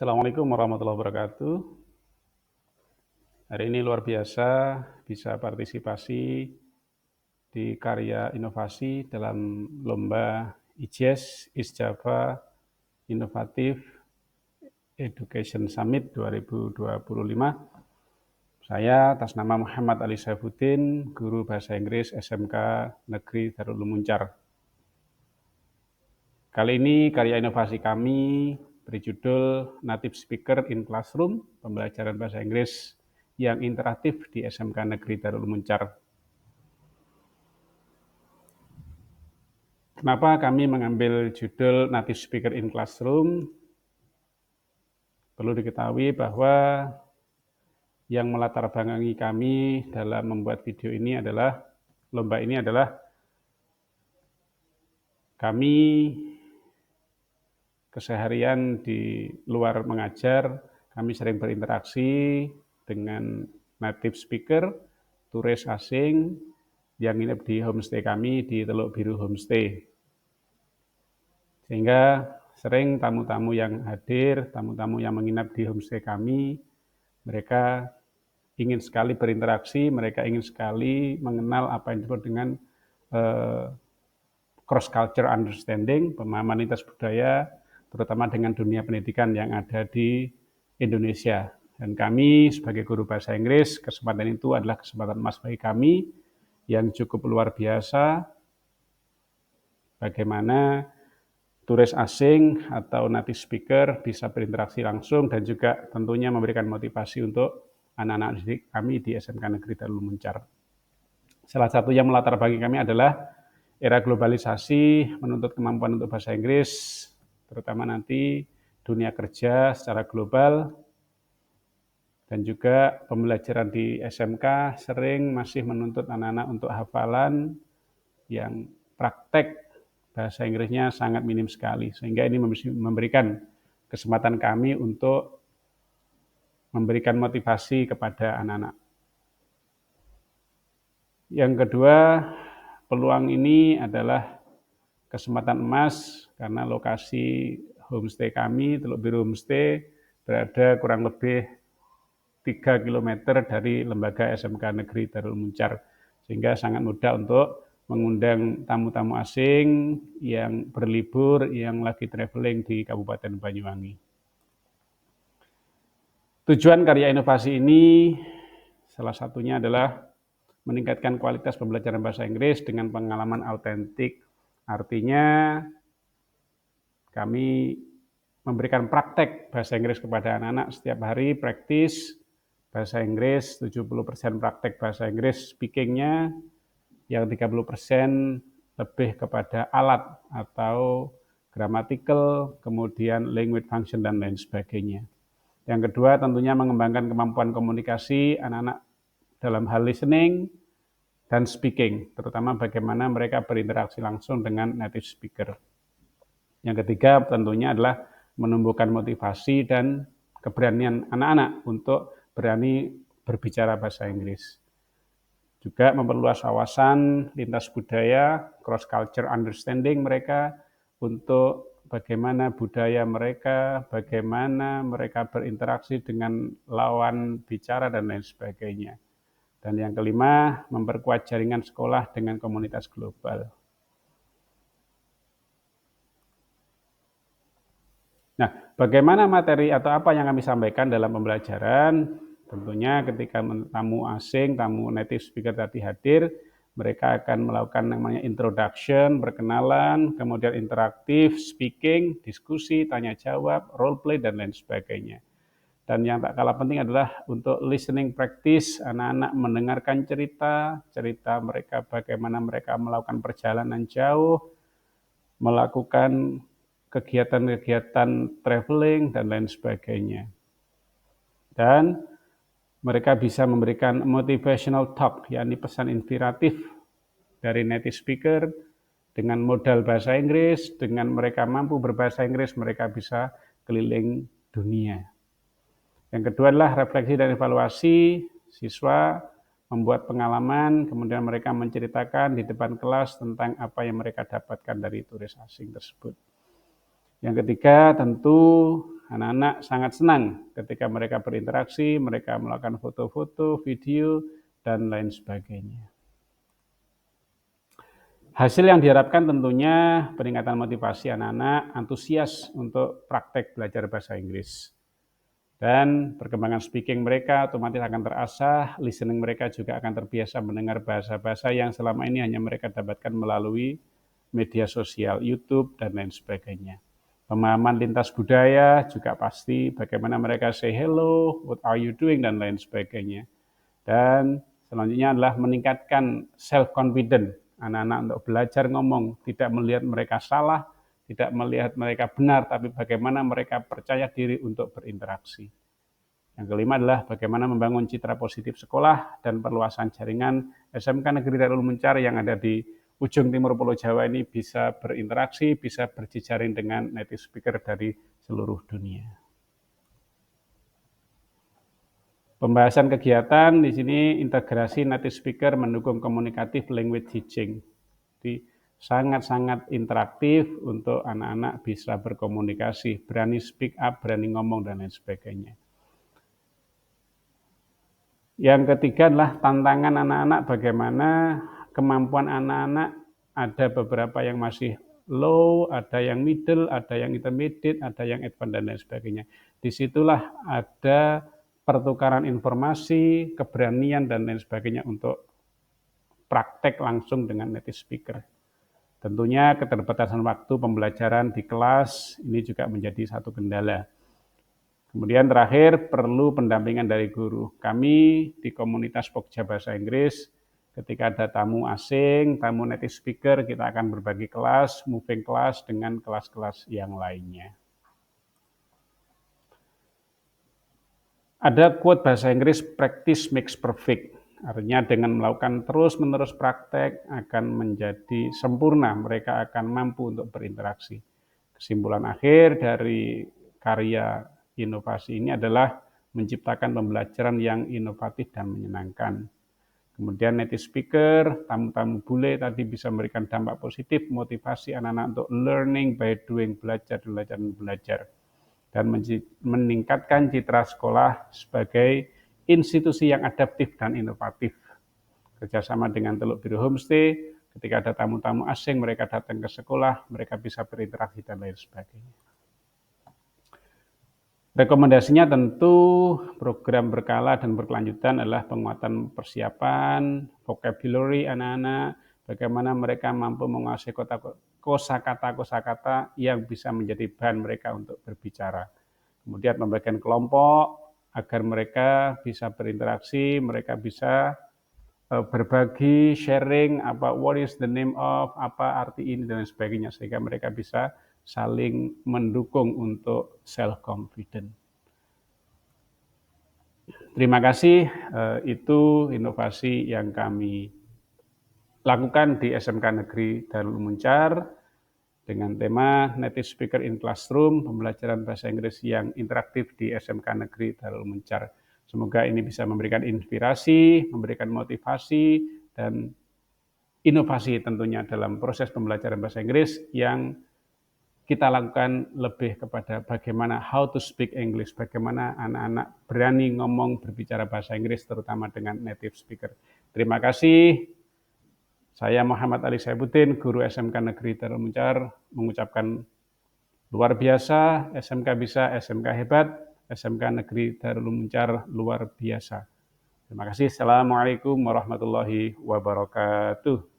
Assalamualaikum warahmatullahi wabarakatuh. Hari ini luar biasa bisa partisipasi di karya inovasi dalam lomba IJES East Java Innovative Education Summit 2025. Saya atas nama Muhammad Ali Saifuddin, guru bahasa Inggris SMK Negeri Darul Ulum Muncar. Kali ini karya inovasi kami berjudul Native Speaker in Classroom, pembelajaran bahasa Inggris yang interaktif di SMK Negeri Darul Ulum Muncar. Kenapa kami mengambil judul Native Speaker in Classroom? Perlu diketahui bahwa yang melatar belakangi kami dalam membuat video ini adalah, lomba ini adalah kami keseharian di luar mengajar, kami sering berinteraksi dengan native speaker, turis asing yang nginep di homestay kami di Teluk Biru Homestay. Sehingga sering tamu-tamu yang hadir, tamu-tamu yang menginap di homestay kami, mereka ingin sekali berinteraksi, mereka ingin sekali mengenal apa yang disebut dengan cross-culture understanding, pemahaman lintas budaya, terutama dengan dunia pendidikan yang ada di Indonesia. Dan kami sebagai guru bahasa Inggris, kesempatan itu adalah kesempatan emas bagi kami yang cukup luar biasa, bagaimana turis asing atau native speaker bisa berinteraksi langsung dan juga tentunya memberikan motivasi untuk anak-anak didik kami di SMK Negeri Darul Ulum Muncar. Salah satu yang melatar bagi kami adalah era globalisasi menuntut kemampuan untuk bahasa Inggris, terutama nanti dunia kerja secara global, dan juga pembelajaran di SMK sering masih menuntut anak-anak untuk hafalan yang praktek bahasa Inggrisnya sangat minim sekali, sehingga ini memberikan kesempatan kami untuk memberikan motivasi kepada anak-anak. Yang kedua, peluang ini adalah kesempatan emas karena lokasi homestay kami, Teluk Biru Homestay, berada kurang lebih 3 km dari lembaga SMK Negeri Darul Muncar, sehingga sangat mudah untuk mengundang tamu-tamu asing yang berlibur, yang lagi traveling di Kabupaten Banyuwangi. Tujuan karya inovasi ini salah satunya adalah meningkatkan kualitas pembelajaran bahasa Inggris dengan pengalaman autentik. Artinya kami memberikan praktek bahasa Inggris kepada anak-anak setiap hari, praktis bahasa Inggris, 70% praktek bahasa Inggris speakingnya, yang 30% lebih kepada alat atau grammatical, kemudian language function, dan lain sebagainya. Yang kedua tentunya mengembangkan kemampuan komunikasi anak-anak dalam hal listening dan speaking, terutama bagaimana mereka berinteraksi langsung dengan native speaker. Yang ketiga tentunya adalah menumbuhkan motivasi dan keberanian anak-anak untuk berani berbicara bahasa Inggris. Juga memperluas wawasan lintas budaya, cross-culture understanding mereka untuk bagaimana budaya mereka, bagaimana mereka berinteraksi dengan lawan bicara, dan lain sebagainya. Dan yang kelima, memperkuat jaringan sekolah dengan komunitas global. Nah, bagaimana materi atau apa yang kami sampaikan dalam pembelajaran? Tentunya ketika tamu asing, tamu native speaker tadi hadir, mereka akan melakukan namanya introduction, perkenalan, kemudian interaktif, speaking, diskusi, tanya jawab, role play, dan lain sebagainya. Dan yang tak kalah penting adalah untuk listening practice, anak-anak mendengarkan cerita mereka, bagaimana mereka melakukan perjalanan jauh, melakukan kegiatan-kegiatan traveling, dan lain sebagainya. Dan mereka bisa memberikan motivational talk, yakni pesan inspiratif dari native speaker dengan modal bahasa Inggris. Dengan mereka mampu berbahasa Inggris, mereka bisa keliling dunia. Yang kedua adalah refleksi dan evaluasi. Siswa membuat pengalaman, kemudian mereka menceritakan di depan kelas tentang apa yang mereka dapatkan dari turis asing tersebut. Yang ketiga tentu Anak-anak sangat senang ketika mereka berinteraksi, mereka melakukan foto-foto, video, dan lain sebagainya. Hasil yang diharapkan tentunya peningkatan motivasi anak-anak antusias untuk praktek belajar bahasa Inggris. Dan perkembangan speaking mereka otomatis akan terasah, listening mereka juga akan terbiasa mendengar bahasa-bahasa yang selama ini hanya mereka dapatkan melalui media sosial, YouTube, dan lain sebagainya. Pemahaman lintas budaya juga pasti, bagaimana mereka say hello, what are you doing, dan lain sebagainya. Dan selanjutnya adalah meningkatkan self-confidence anak-anak untuk belajar ngomong, tidak melihat mereka salah, tidak melihat mereka benar, tapi bagaimana mereka percaya diri untuk berinteraksi. Yang kelima adalah bagaimana membangun citra positif sekolah dan perluasan jaringan SMK Negeri Darul Muncar yang ada di ujung timur Pulau Jawa ini bisa berinteraksi, bisa berjejaring dengan native speaker dari seluruh dunia. Pembahasan kegiatan di sini integrasi native speaker mendukung komunikatif language teaching. Jadi sangat-sangat interaktif untuk anak-anak bisa berkomunikasi, berani speak up, berani ngomong, dan lain sebagainya. Yang ketiga adalah tantangan anak-anak, bagaimana kemampuan anak-anak, ada beberapa yang masih low, ada yang middle, ada yang intermediate, ada yang advance, dan lain sebagainya. Disitulah ada pertukaran informasi, keberanian, dan lain sebagainya untuk praktek langsung dengan native speaker. Tentunya keterbatasan waktu pembelajaran di kelas ini juga menjadi satu kendala. Kemudian terakhir, perlu pendampingan dari guru. Kami di komunitas Pokja Bahasa Inggris, ketika ada tamu asing, tamu native speaker, kita akan berbagi kelas, moving kelas dengan kelas-kelas yang lainnya. Ada quote bahasa Inggris, practice makes perfect. Artinya dengan melakukan terus-menerus praktek akan menjadi sempurna, mereka akan mampu untuk berinteraksi. Kesimpulan akhir dari karya inovasi ini adalah menciptakan pembelajaran yang inovatif dan menyenangkan. Kemudian native speaker, tamu-tamu bule tadi bisa memberikan dampak positif, motivasi anak-anak untuk learning by doing, belajar, dan meningkatkan citra sekolah sebagai institusi yang adaptif dan inovatif. Kerjasama dengan Teluk Biru Homestay, ketika ada tamu-tamu asing, mereka datang ke sekolah, mereka bisa berinteraksi dan lain sebagainya. Rekomendasinya tentu program berkala dan berkelanjutan adalah penguatan persiapan, vocabulary anak-anak, bagaimana mereka mampu menguasai kosakata yang bisa menjadi bahan mereka untuk berbicara. Kemudian pembagian kelompok agar mereka bisa berinteraksi, mereka bisa berbagi, sharing, what is the name of, apa arti ini, dan sebagainya, sehingga mereka bisa saling mendukung untuk self-confident. Terima kasih, itu inovasi yang kami lakukan di SMK Negeri Darul Muncar dengan tema Native Speaker in Classroom, pembelajaran bahasa Inggris yang interaktif di SMK Negeri Darul Muncar. Semoga ini bisa memberikan inspirasi, memberikan motivasi, dan inovasi tentunya dalam proses pembelajaran bahasa Inggris yang kita lakukan lebih kepada bagaimana how to speak English, bagaimana anak-anak berani ngomong berbicara bahasa Inggris terutama dengan native speaker. Terima kasih. Saya Muhammad Ali Saibuddin, guru SMK Negeri Darul Muncar, mengucapkan luar biasa, SMK bisa, SMK hebat, SMK Negeri Darul Muncar luar biasa. Terima kasih. Assalamualaikum warahmatullahi wabarakatuh.